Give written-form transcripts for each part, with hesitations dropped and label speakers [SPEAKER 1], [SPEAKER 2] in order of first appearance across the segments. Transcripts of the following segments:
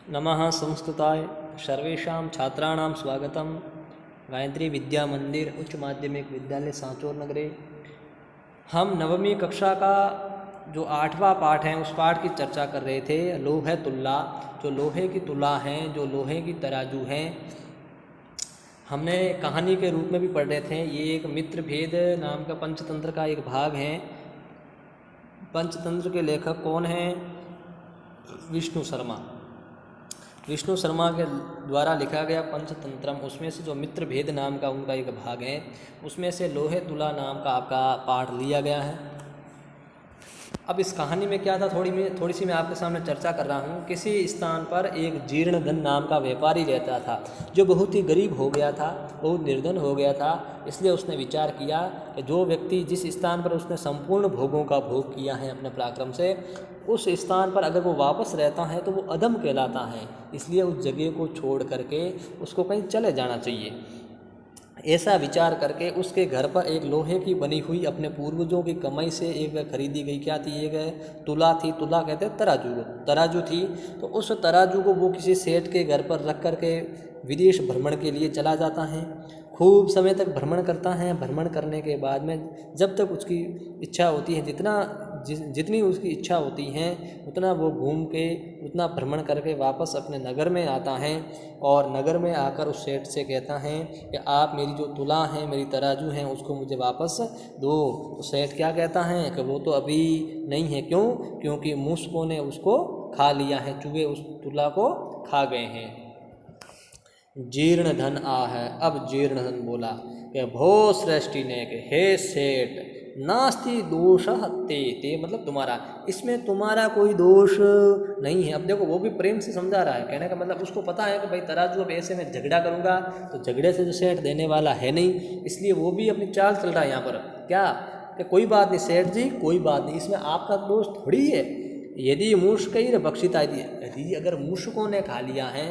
[SPEAKER 1] नमः संस्कृताय सर्वेषां छात्राणां स्वागतं। गायत्री विद्या मंदिर उच्च माध्यमिक विद्यालय सांचौर नगरे। हम नवमी कक्षा का जो 8वां पाठ है उस पाठ की चर्चा कर रहे थे। लोहे तुल्ला, जो लोहे की तुला हैं, जो लोहे की तराजू हैं, हमने कहानी के रूप में भी पढ़ रहे थे। ये एक मित्र भेद नाम का पंचतंत्र का एक भाग है। पंचतंत्र के लेखक कौन हैं? विष्णु शर्मा। विष्णु शर्मा के द्वारा लिखा गया पंचतंत्रम, उसमें से जो मित्र भेद नाम का उनका एक भाग है, उसमें से लोहे तुला नाम का आपका पाठ लिया गया है। अब इस कहानी में क्या था, थोड़ी सी मैं आपके सामने चर्चा कर रहा हूँ। किसी स्थान पर एक जीर्णधन नाम का व्यापारी रहता था, जो बहुत ही गरीब हो गया था, बहुत निर्धन हो गया था। इसलिए उसने विचार किया कि जो व्यक्ति जिस स्थान पर उसने संपूर्ण भोगों का भोग किया है अपने पराक्रम से, उस स्थान पर अगर वो वापस रहता है तो वो अधम कहलाता है। इसलिए उस जगह को छोड़ करके उसको कहीं चले जाना चाहिए। ऐसा विचार करके उसके घर पर एक लोहे की बनी हुई अपने पूर्वजों की कमाई से एक खरीदी गई, क्या थी, एक तुला थी। तुला कहते हैं तराजू को, तराजू थी। तो उस तराजू को वो किसी सेठ के घर पर रख करके विदेश भ्रमण के लिए चला जाता है। खूब समय तक भ्रमण करता है। भ्रमण करने के बाद में जब तक उसकी इच्छा होती है, जितनी उसकी इच्छा होती है उतना वो घूम के, उतना भ्रमण करके वापस अपने नगर में आता है। और नगर में आकर उस सेठ से कहता है कि आप मेरी जो तुला है, मेरी तराजू हैं, उसको मुझे वापस दो। तो सेठ क्या कहता है कि वो तो अभी नहीं है। क्यों? क्योंकि मूसकों ने उसको खा लिया है, चूहे उस तुला को खा गए हैं। जीर्ण धन आ है। अब जीर्ण धन बोला कि भो सृष्टि ने कि हे सेठ, नास्ति दोष ते मतलब तुम्हारा, इसमें तुम्हारा कोई दोष नहीं है। अब देखो वो भी प्रेम से समझा रहा है। कहने का मतलब उसको पता है कि भाई तराजू अब ऐसे में झगड़ा करूँगा तो झगड़े से जो सेठ देने वाला है नहीं, इसलिए वो भी अपनी चाल चल रहा है यहाँ पर। क्या कि कोई बात नहीं सेठ जी, कोई बात नहीं, इसमें आपका दोष थोड़ी है। यदि मूषक ही भक्षिता, यदि अगर मूषकों ने खा लिया है,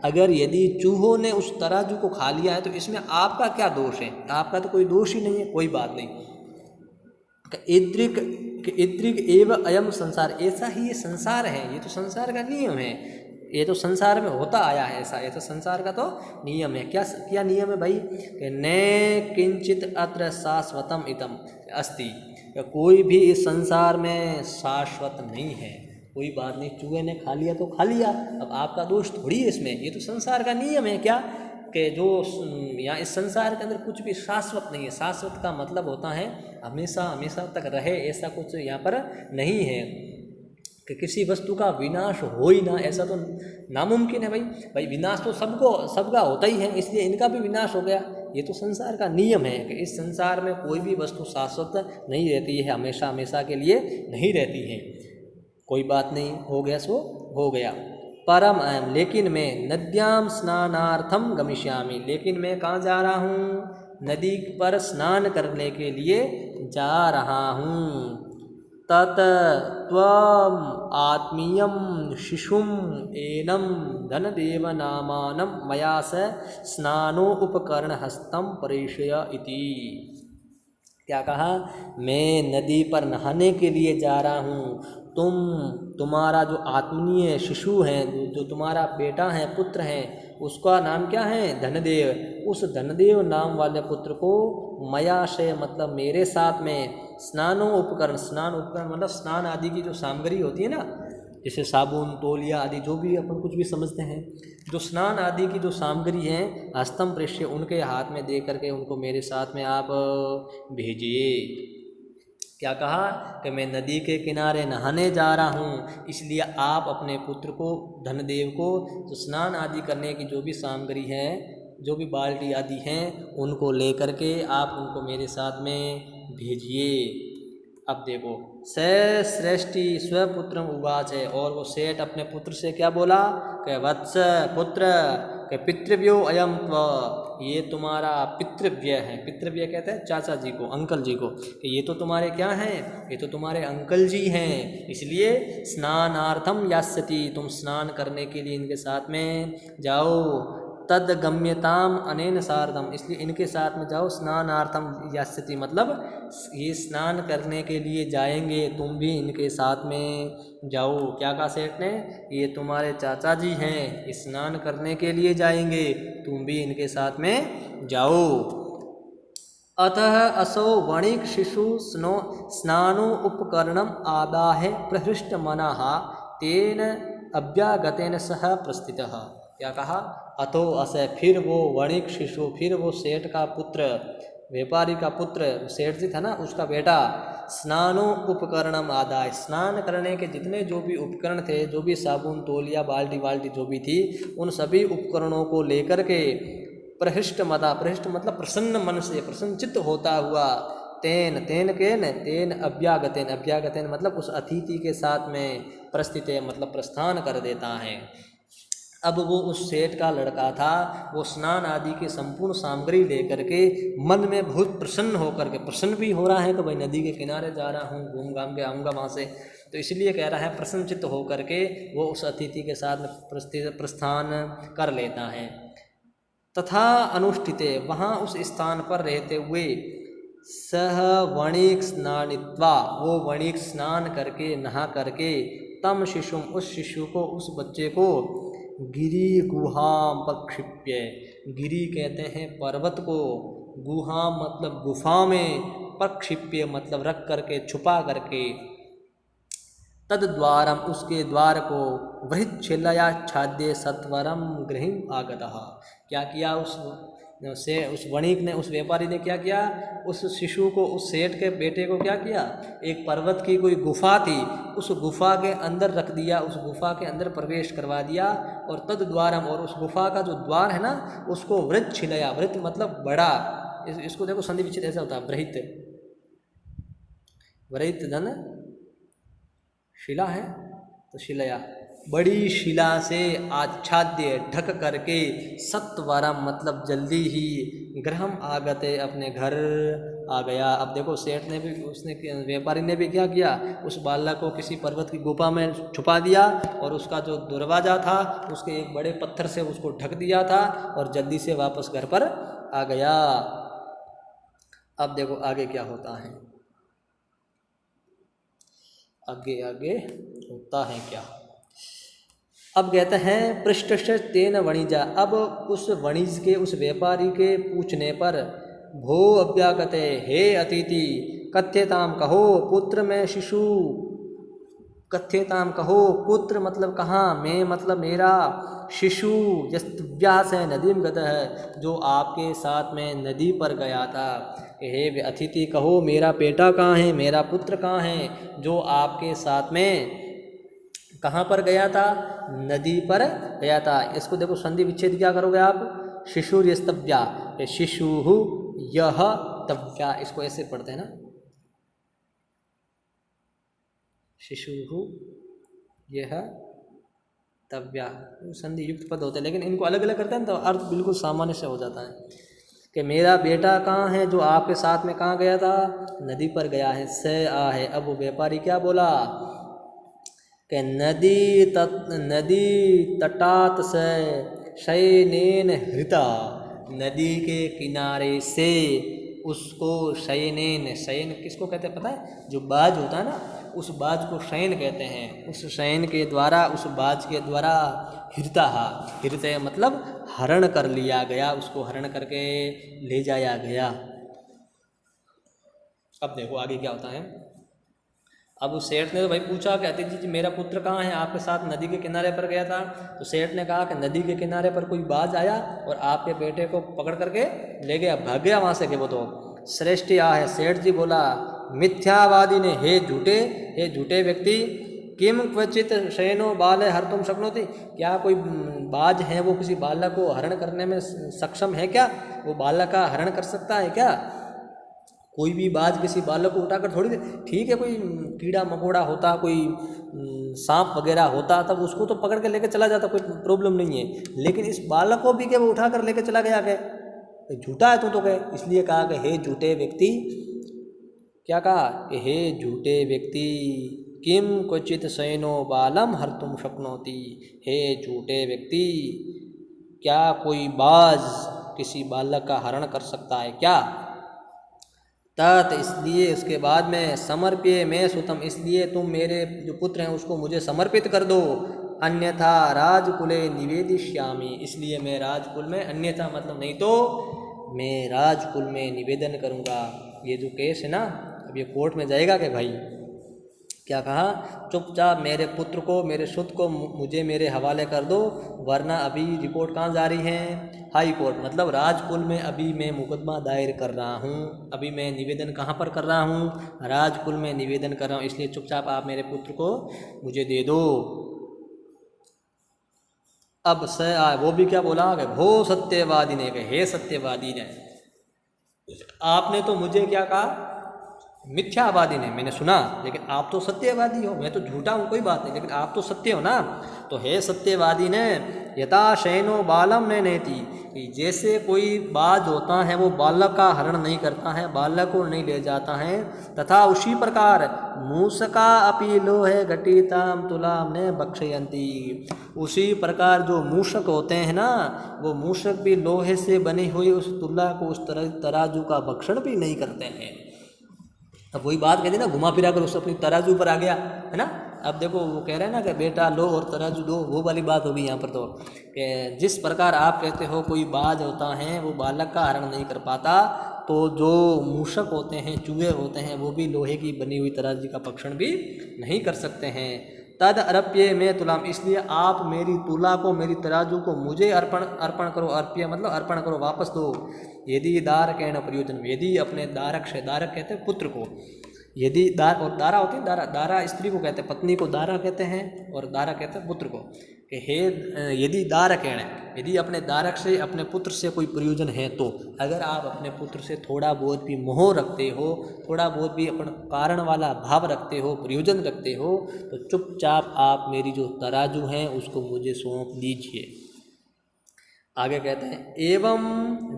[SPEAKER 1] अगर यदि चूहों ने उस तराजू को खा लिया है, तो इसमें आपका क्या दोष है? आपका तो कोई दोष ही नहीं है। कोई बात नहीं। इद्रिक एव अयम संसार, ऐसा ही ये संसार है, ये तो संसार का नियम है, ये तो संसार में होता आया है ऐसा, ये तो संसार का तो नियम है। क्या नियम है भाई? कि न किंचित अत्र शाश्वतम इतम अस्ति, कोई भी इस संसार में शाश्वत नहीं है। कोई बात नहीं, चूहे ने खा लिया तो खा लिया, अब आपका दोष थोड़ी है इसमें, ये तो संसार का नियम है। क्या कि जो यहाँ इस संसार के अंदर कुछ भी शाश्वत नहीं है। शाश्वत का मतलब होता है हमेशा हमेशा तक रहे, ऐसा कुछ यहाँ पर नहीं है कि किसी वस्तु का विनाश हो ही ना, ऐसा तो नामुमकिन है भाई विनाश तो सबका होता ही है, इसलिए इनका भी विनाश हो गया। ये तो संसार का नियम है कि इस संसार में कोई भी वस्तु शाश्वत नहीं रहती है, हमेशा हमेशा के लिए नहीं रहती है। कोई बात नहीं, हो गया सो हो गया। परम अहम, लेकिन मैं नद्याम स्नानार्थम गमिष्यामि, लेकिन मैं कहाँ जा रहा हूँ? नदी पर स्नान करने के लिए जा रहा हूँ। तत त्वम आत्मीयम शिशुम एनम धनदेव नामानम मया स स्नानो उपकरण हस्तम प्रेषय इति। क्या कहा? मैं नदी पर नहाने के लिए जा रहा हूँ। तुम्हारा जो आत्मीय शिशु है, जो तुम्हारा बेटा है, पुत्र है, उसका नाम क्या है? धनदेव। उस धनदेव नाम वाले पुत्र को मया से मतलब मेरे साथ में स्नान उपकरण मतलब स्नान आदि की जो सामग्री होती है ना, जैसे साबुन, तौलिया आदि, जो भी अपन कुछ भी समझते हैं, जो स्नान आदि की जो सामग्री है, हस्तम प्रेष्य, उनके हाथ में दे करके उनको मेरे साथ में आप भेजिए। क्या कहा? कि मैं नदी के किनारे नहाने जा रहा हूँ, इसलिए आप अपने पुत्र को, धनदेव को, जो स्नान आदि करने की जो भी सामग्री है, जो भी बाल्टी आदि हैं, उनको ले करके आप उनको मेरे साथ में भेजिए। अब देखो, स श्रेष्ठी स्वपुत्रम उवाच है, और वो सेठ अपने पुत्र से क्या बोला? कि वत्स पुत्र, कि पितृव्यो अयम त्व, ये तुम्हारा पितृव्य है। पितृव्य कहते हैं चाचा जी को, अंकल जी को, कि ये तो तुम्हारे क्या हैं? ये तो तुम्हारे अंकल जी हैं। इसलिए स्नानार्थम यास्यति, तुम स्नान करने के लिए इनके साथ में जाओ। तद गम्यताम अनेन सार्धम, इसलिए इनके साथ में जाओ। स्नानार्थम यास्यति, मतलब ये स्नान करने के लिए जाएंगे, तुम भी इनके साथ में जाओ। क्या कहा सेठ ने, ये तुम्हारे चाचा जी हैं, स्नान करने के लिए जाएंगे, तुम भी इनके साथ में जाओ। अतः असौ वणिक शिशु स्नानो उपकरणम आदाह प्रहृष्ट मनः तेन अभ्यागतेन सह प्रस्थितः। क्या कहा, अतो अस, फिर वो वणिक शिशु, फिर वो सेठ का पुत्र, व्यापारी का पुत्र, सेठ जी था ना, उसका बेटा, स्नानो उपकरणम आदाय, स्नान करने के जितने जो भी उपकरण थे, जो भी साबुन, तौलिया, बाल्टी वाल्टी जो भी थी, उन सभी उपकरणों को लेकर के प्रहृष्ट मदा, प्रहृष्ट मतलब प्रसन्न मन से, प्रसन्नचित्त होता हुआ, तेन तेन केन तेन अभ्यागतेन, अभ्यागतेन मतलब उस अतिथि के साथ में प्रस्थित मतलब प्रस्थान कर देता है। अब वो उस सेठ का लड़का था, वो स्नान आदि की संपूर्ण सामग्री लेकर के मन में बहुत प्रसन्न होकर के, प्रसन्न भी हो रहा है कि भाई नदी के किनारे जा रहा हूँ, घूम घाम के आऊँगा वहाँ से, तो इसलिए कह रहा है प्रसन्नचित्त होकर के वो उस अतिथि के साथ में प्रस्थान कर लेता है। तथा अनुष्ठिते, वहाँ उस स्थान पर रहते हुए, सह वणिक स्नानित्वा, वो वणिक स्नान करके, नहा करके, तम शिशुम, उस शिशु को, उस बच्चे को, गिरी गुहाम प्रक्षिप्य, गिरी कहते हैं पर्वत को, गुहाम मतलब गुफा में, प्रक्षिप्य मतलब रख करके, छुपा करके, तद द्वारम उसके द्वार को, वृच्छिलयाच्छाद्य सत्वरम गृहिम आगतः। क्या किया उस वणिक ने, उस व्यापारी ने क्या किया, उस शिशु को, उस सेठ के बेटे को क्या किया, एक पर्वत की कोई गुफा थी, उस गुफा के अंदर रख दिया, उस गुफा के अंदर प्रवेश करवा दिया, और तद द्वारम, और उस गुफा का जो द्वार है ना, उसको वृच्छिलया, वृत्त मतलब बड़ा, इसको देखो संधि विच्छेद ऐसा होता है, वृहित, वृहित धन शिला है तो शिलया, बड़ी शिला से आच्छाद्य ढक करके, सत्वरम मतलब जल्दी ही, गृहम आगते अपने घर आ गया। अब देखो सेठ ने भी, उसने व्यापारी ने भी क्या किया, उस बालक को किसी पर्वत की गुफा में छुपा दिया, और उसका जो दरवाजा था उसके एक बड़े पत्थर से उसको ढक दिया था, और जल्दी से वापस घर पर आ गया। अब देखो आगे क्या होता है, आगे आगे होता है क्या। अब कहते हैं पृष्ठ तेन वणिजा, अब उस वणिज के, उस व्यापारी के पूछने पर, भो अभ्यागते, हे अतिथि, कथ्यताम कहो, पुत्र में शिशु, कथ्यताम कहो, पुत्र मतलब कहाँ, मैं मतलब मेरा, शिशु यस्व्यास है नदी में गता है, जो आपके साथ में नदी पर गया था। हे अतिथि कहो, मेरा बेटा कहाँ है, मेरा पुत्र कहाँ है, जो आपके साथ में कहाँ पर गया था, नदी पर गया था। इसको देखो संधि विच्छेद क्या करोगे आप, शिशु यस्तव्या, शिशु यह तव्या, इसको ऐसे पढ़ते हैं ना, शिशु यह तव्या, संधि युक्त पद होते हैं, लेकिन इनको अलग अलग करते हैं तो अर्थ बिल्कुल सामान्य से हो जाता है कि मेरा बेटा कहाँ है, जो आपके साथ में कहाँ गया था, नदी पर गया है, से आ है। अब वो व्यापारी क्या बोला कि नदी तटात से शयनेन हृता, नदी के किनारे से उसको शयनेन, शयन किसको कहते हैं पता है, जो बाज होता है ना, उस बाज को शयन कहते हैं, उस शयन के द्वारा, उस बाज के द्वारा, हृता, हृतय मतलब हरण कर लिया गया, उसको हरण करके ले जाया गया। अब देखो आगे क्या होता है। अब उस सेठ ने तो भाई पूछा कि अतिथि जी मेरा पुत्र कहाँ है, आपके साथ नदी के किनारे पर गया था। तो सेठ ने कहा कि नदी के किनारे पर कोई बाज आया और आपके बेटे को पकड़ करके ले गया, भाग गया वहाँ से कि वो तो श्रेष्ठ आ है। सेठ जी बोला मिथ्यावादी ने, हे झूठे व्यक्ति, किम क्वचित शयनो बाल हर तुम शक्नोति, क्या कोई बाज है वो किसी बालक को हरण करने में सक्षम है क्या, वो बालक का हरण कर सकता है क्या, कोई भी बाज किसी बालक को उठाकर थोड़ी, ठीक है कोई कीड़ा मकोड़ा होता, कोई सांप वगैरह होता तब उसको तो पकड़ के लेके चला जाता, कोई प्रॉब्लम नहीं है, लेकिन इस बालक को भी क्या वो उठा कर लेके चला गया, क्या झूठा है तू तो कहे। इसलिए कहा कि हे झूठे व्यक्ति, क्या कहा कि हे झूठे व्यक्ति, किम क्वचित शयनो बालम हर तुम शक्नोति, हे झूठे व्यक्ति, क्या कोई बाज किसी बालक का हरण कर सकता है क्या? तत् इसलिए उसके बाद में समर्प्य मैं सुतम इसलिए तुम मेरे जो पुत्र हैं उसको मुझे समर्पित कर दो। अन्यथा राजकुले निवेदिष्यामि इसलिए मैं राजकुल में अन्यथा मतलब नहीं तो मैं राजकुल में निवेदन करूँगा। ये जो केस है ना अब ये कोर्ट में जाएगा कि भाई क्या कहा चुपचाप मेरे पुत्र को मेरे सुत को मुझे मेरे हवाले कर दो वरना अभी रिपोर्ट कहाँ जारी है हाई कोर्ट मतलब राजकुल में अभी मैं मुकदमा दायर कर रहा हूँ। अभी मैं निवेदन कहाँ पर कर रहा हूँ राजकुल में निवेदन कर रहा हूँ इसलिए चुपचाप आप मेरे पुत्र को मुझे दे दो। अब वो भी क्या बोला कि भो सत्यवादी ने कहे हे सत्यवादी ने आपने तो मुझे क्या कहा मिथ्यावादी ने मैंने सुना लेकिन आप तो सत्यवादी हो मैं तो झूठा हूँ कोई बात नहीं लेकिन आप तो सत्य हो ना। तो हे सत्यवादी ने यथा शयनो बालम ने नेति कि जैसे कोई बाज होता है वो बालक का हरण नहीं करता है बालक को नहीं ले जाता है तथा उसी प्रकार मूसका अपि लोहे घटिताम तुलाम ने बक्षयंती उसी प्रकार जो मूषक होते हैं ना वो मूषक भी लोहे से बनी हुई उस तुला को उस तराजू का भक्षण भी नहीं करते हैं। अब वही बात कहते ना घुमा फिरा कर उस अपनी तराजू पर आ गया है ना। अब देखो वो कह रहे हैं ना कि बेटा लो और तराजू दो वो वाली बात होगी यहाँ पर तो कि जिस प्रकार आप कहते हो कोई बाज होता है वो बालक का हरण नहीं कर पाता तो जो मूषक होते हैं चूहे होते हैं वो भी लोहे की बनी हुई तराजू का भक्षण भी नहीं कर सकते हैं। तद अर्प्य में तुलाम इसलिए आप मेरी तुला को मेरी तराजू को मुझे अर्पण करो अर्प्य मतलब अर्पण करो वापस दो। यदि दारकेण प्रयोजन यदि अपने दारक से दारक कहते हैं पुत्र को यदि और दारा होती है दारा स्त्री को कहते हैं पत्नी को दारा कहते हैं और दारा कहते हैं पुत्र को कि हे यदि दारकेण यदि अपने दारक से अपने पुत्र से कोई प्रयोजन है तो अगर आप अपने पुत्र से थोड़ा बहुत भी मोह रखते हो थोड़ा बहुत भी अपन कारण वाला भाव रखते हो प्रयोजन रखते हो तो चुपचाप आप मेरी जो तराजू हैं उसको मुझे सौंप दीजिए। आगे कहते हैं एवं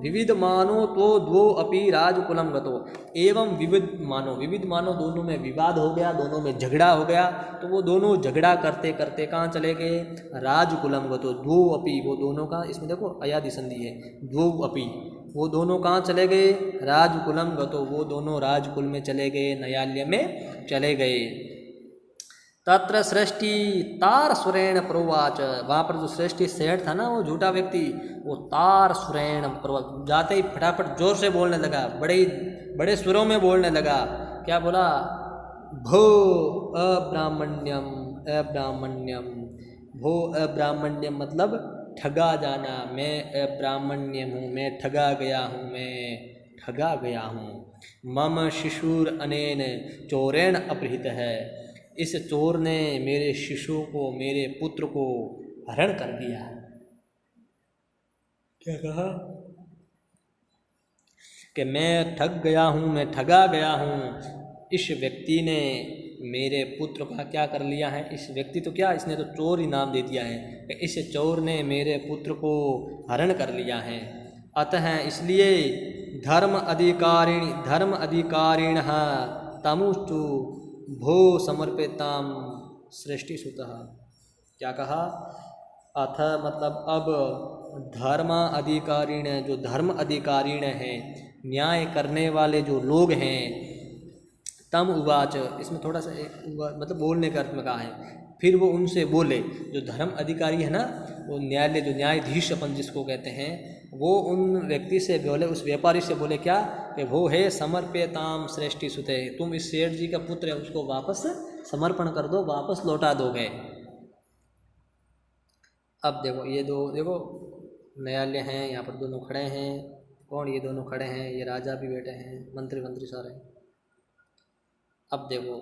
[SPEAKER 1] विविध मानो तो दो अपि राजकुलम गतो एवं विविध मानो दोनों में विवाद हो गया दोनों में झगड़ा हो गया तो वो दोनों झगड़ा करते करते कहाँ चले गए राजकुलम गतो दो अपि वो दोनों का इसमें देखो अयादि संधि है दो अपि वो दोनों कहाँ चले गए राजकुलम गतो वो दोनों राजकुल में चले गए न्यायालय में चले गए। तत्र सृष्टि तार सुरेण प्रोवाच वहाँ पर जो सृष्टि सेठ था ना वो झूठा व्यक्ति वो तार सुरेण प्रोवाच जाते ही फटाफट जोर से बोलने लगा बड़े सुरों में बोलने लगा। क्या बोला भो अब्राह्मण्यम अब्राह्मण्यम भो अब्राह्मण्यम मतलब ठगा जाना मैं अब्राह्मण्यम हूँ मैं ठगा गया हूँ। मम शिशुर अनेन चोरेण अपहृत है इस चोर ने मेरे शिशु को मेरे पुत्र को हरण कर दिया। क्या कहा कि मैं ठग गया हूँ मैं ठगा गया हूँ इस व्यक्ति ने मेरे पुत्र का क्या कर लिया है इस व्यक्ति तो क्या इसने तो चोर ही नाम दे दिया है कि इस चोर ने मेरे पुत्र को हरण कर लिया है। अतः इसलिए धर्म अधिकारिण तमुस्तु भो समर्पिताम सृष्टि सुतः। क्या कहा अथ मतलब अब धर्म अधिकारिण जो धर्म अधिकारिण है न्याय करने वाले जो लोग हैं तम उवाच इसमें थोड़ा सा मतलब बोलने का अर्थ में कहा है फिर वो उनसे बोले जो धर्म अधिकारी है ना वो न्यायालय जो न्यायाधीश अपन जिसको कहते हैं वो उन व्यक्ति से बोले उस व्यापारी से बोले क्या कि वो है समर्प्यताम श्रेष्ठी सुते तुम इस सेठ जी का पुत्र है उसको वापस समर्पण कर दो वापस लौटा दोगे। अब देखो ये दो देखो न्यायालय हैं यहाँ पर दोनों खड़े हैं कौन ये दोनों खड़े हैं ये राजा भी बैठे हैं मंत्री सारे। अब देखो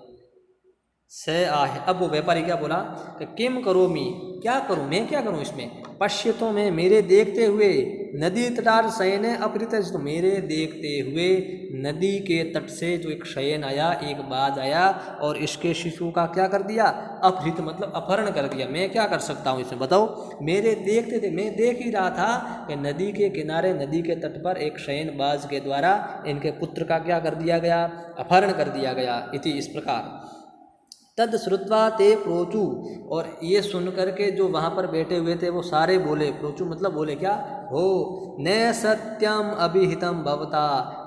[SPEAKER 1] से आहे अब वो व्यापारी क्या बोला कि किम करोमी क्या करूं मैं क्या करूं इसमें पश्यतों में मेरे देखते हुए नदी तटार शयन अपहृत तो मेरे देखते हुए नदी के तट से जो एक शयन आया एक बाज आया और इसके शिशु का क्या कर दिया अपहृत मतलब अपहरण कर दिया। मैं क्या कर सकता हूँ इसमें बताओ मेरे देखते थे मैं देख ही रहा था कि नदी के किनारे नदी के तट पर एक शयन बाज के द्वारा इनके पुत्र का क्या कर दिया गया अपहरण कर दिया गया। इति इस प्रकार तद श्रुत्वा ते प्रोचु, और ये सुन करके जो वहाँ पर बैठे हुए थे वो सारे बोले, प्रोचु मतलब बोले क्या, हो न सत्यम अभिहितम भवता,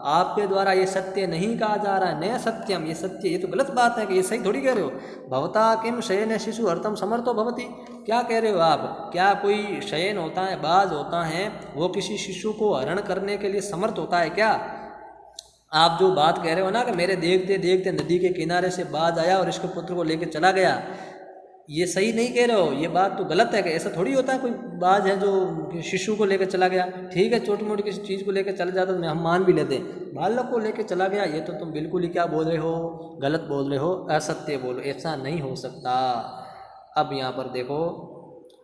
[SPEAKER 1] आपके द्वारा ये सत्य नहीं कहा जा रहा है, न सत्यम ये सत्य, ये तो गलत बात है कि ये सही थोड़ी कह रहे हो। भवता किम शयन शिशु अर्थम समर्थो भवती, क्या कह रहे हो आप, क्या कोई शयन होता है, बाज होता है, वो किसी शिशु को हरण करने के लिए समर्थ होता है क्या। आप जो बात कह रहे हो ना कि मेरे देखते देखते नदी के किनारे से बाज आया और इसके पुत्र को लेकर चला गया, ये सही नहीं कह रहे हो, ये बात तो गलत है कि ऐसा थोड़ी होता है कोई बाज है जो शिशु को लेकर चला गया। ठीक है, छोटी मोटी किसी चीज़ को लेकर चला जाता तो हम मान भी लेते, बालक को लेकर चला गया ये तो तुम बिल्कुल ही क्या बोल रहे हो, गलत बोल रहे हो, असत्य बोलो, ऐसा नहीं हो सकता। अब यहाँ पर देखो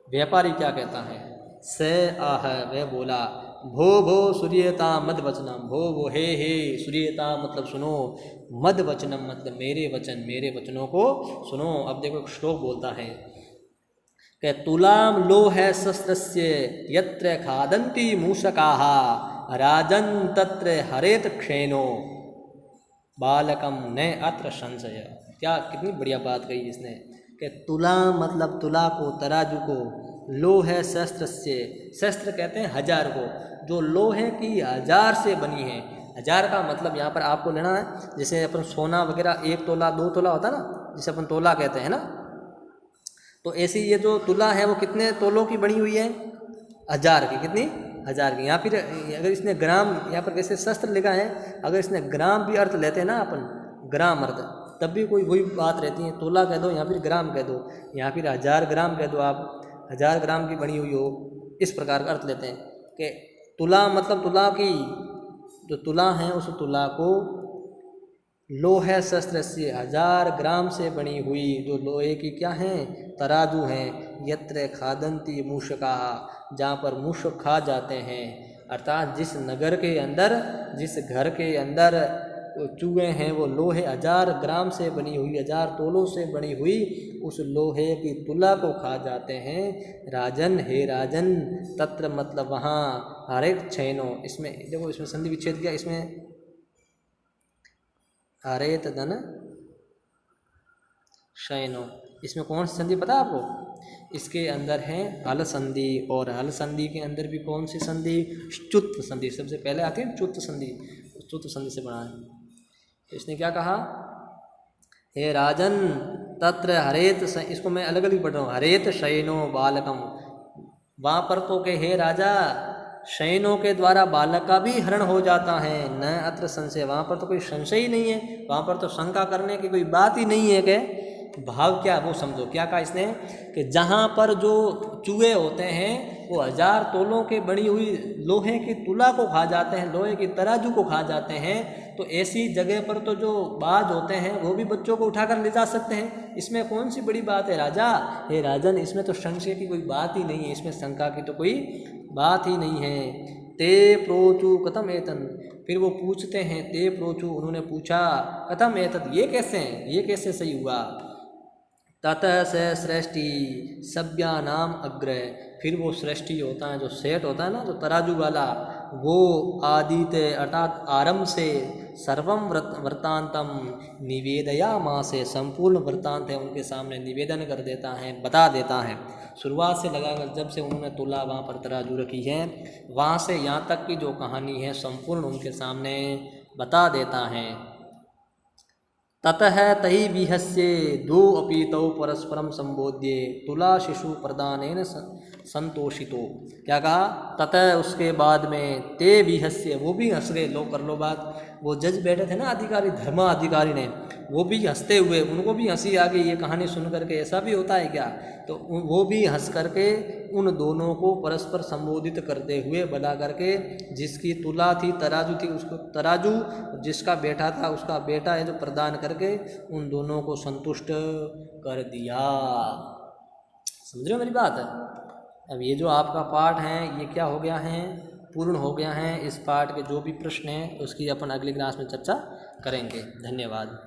[SPEAKER 1] व्यापारी क्या कहता है, स आह वह बोला, भो भो सूर्यता मद वचनम, भो हे सूर्यता मतलब सुनो, मद वचनम मतलब मेरे वचन, मेरे वचनों को सुनो। अब देखो श्लोक बोलता है कि तुलाम लोह शस्त्रस्य यत्र खादन्ति मूषकाः राजन तत्र हरेत क्षेनो बालकम न अत्र संशय। क्या कितनी बढ़िया बात कही इसने कि तुला मतलब तुला को, तराजू को, लोह शस्त्र से, शस्त्र कहते हैं हजार को, जो लोहे की 1000 से बनी है। 1000 का मतलब यहाँ पर आपको लेना है, जैसे अपन सोना वगैरह 1 तोला 2 तोला होता है ना, जिसे अपन तोला कहते हैं ना, तो ऐसी ये जो तुला है वो कितने तोलों की बनी हुई है, 1000 की, कितनी 1000 की। यहाँ फिर अगर इसने ग्राम, यहाँ पर वैसे शस्त्र लिखा है, अगर इसने ग्राम भी अर्थ लेते हैं ना अपन, ग्राम अर्थ, तब भी कोई वही बात रहती है, तोला कह दो या फिर ग्राम कह दो, या फिर 1000 ग्राम कह दो आप, 1000 ग्राम की बनी हुई हो, इस प्रकार का अर्थ लेते हैं कि तुला मतलब तुला की, जो तुला है उस तुला को लोह शस्त्र से 1000 ग्राम से बनी हुई, जो लोहे की क्या हैं, तराजू हैं, यत्र खादंती मूषका, जहाँ पर मूषक खा जाते हैं, अर्थात जिस नगर के अंदर, जिस घर के अंदर चूहे हैं वो लोहे 1000 ग्राम से बनी हुई, 1000 तोलों से बनी हुई उस लोहे की तुला को खा जाते हैं। राजन हे राजन, तत्र मतलब वहाँ, हरेत छैनो, इसमें देखो इसमें संधि विच्छेद किया, इसमें हरेत धन शयनो, इसमें कौन सी संधि पता है आपको, इसके अंदर है हल संधि, और हल संधि के अंदर भी कौन सी संधि, च्युत संधि सबसे पहले आती है, च्युत संधि, च्युत संधि से बना है। तो इसने क्या कहा, हे राजन तत्र हरेत, इसको मैं अलग अलग पढ़ रहा हूँ, हरेत शयनो बालकम, वहाँ पर तो के हे राजा शयनों के द्वारा बालक का भी हरण हो जाता है, न अत्र संशय, वहाँ पर तो कोई संशय ही नहीं है, वहाँ पर तो शंका करने की कोई बात ही नहीं है। कि भाव क्या वो समझो, क्या कहा इसने कि जहाँ पर जो चूहे होते हैं वो 1000 तोलों के बनी हुई लोहे की तुला को खा जाते हैं, लोहे की तराजू को खा जाते हैं, तो ऐसी जगह पर तो जो बाज होते हैं वो भी बच्चों को उठाकर ले जा सकते हैं, इसमें कौन सी बड़ी बात है राजा, हे राजन, इसमें तो संशय की कोई बात ही नहीं है, इसमें शंका की तो कोई बात ही नहीं है। ते प्रोचु कथम एतन, फिर वो पूछते हैं, ते प्रोचु उन्होंने पूछा, कथम एतत ये कैसे हैं, ये कैसे सही हुआ। ततः स सृष्टि सभ्यानाम अग्रह, फिर वो सृष्टि होता है, जो सेठ होता है ना, जो तराजू वाला, वो आदित्य अर्थात आरंभ से सर्वम वृत्तांतम निवेदयामासे, संपूर्ण वृत्तांत है उनके सामने निवेदन कर देता है, बता देता है, शुरुआत से लगाकर जब से उन्होंने तुला वहाँ पर तराजू रखी है वहाँ से यहाँ तक की जो कहानी है संपूर्ण उनके सामने बता देता है। ततः तहि विहस्य दो अपीतौ परस्परम संबोध्य तुला शिशु प्रदानेन संतोषितो, क्या कहा, ततः उसके बाद में ते विहस्य, वो भी हंस गए, लो कर लो बात, वो जज बैठे थे ना अधिकारी, धर्माधिकारी ने, वो भी हंसते हुए, उनको भी हंसी आ गई ये कहानी सुन करके, ऐसा भी होता है क्या, तो वो भी हंस करके उन दोनों को परस्पर संबोधित करते हुए बुला करके, जिसकी तुला थी तराजू थी उसको तराजू, जिसका बेटा था उसका बेटा है जो प्रदान करके उन दोनों को संतुष्ट कर दिया। समझ रहे हो मेरी बात है। अब ये जो आपका पाठ है ये क्या हो गया है, पूर्ण हो गया है। इस पाठ के जो भी प्रश्न हैं उसकी अपन अगली क्लास में चर्चा करेंगे। धन्यवाद।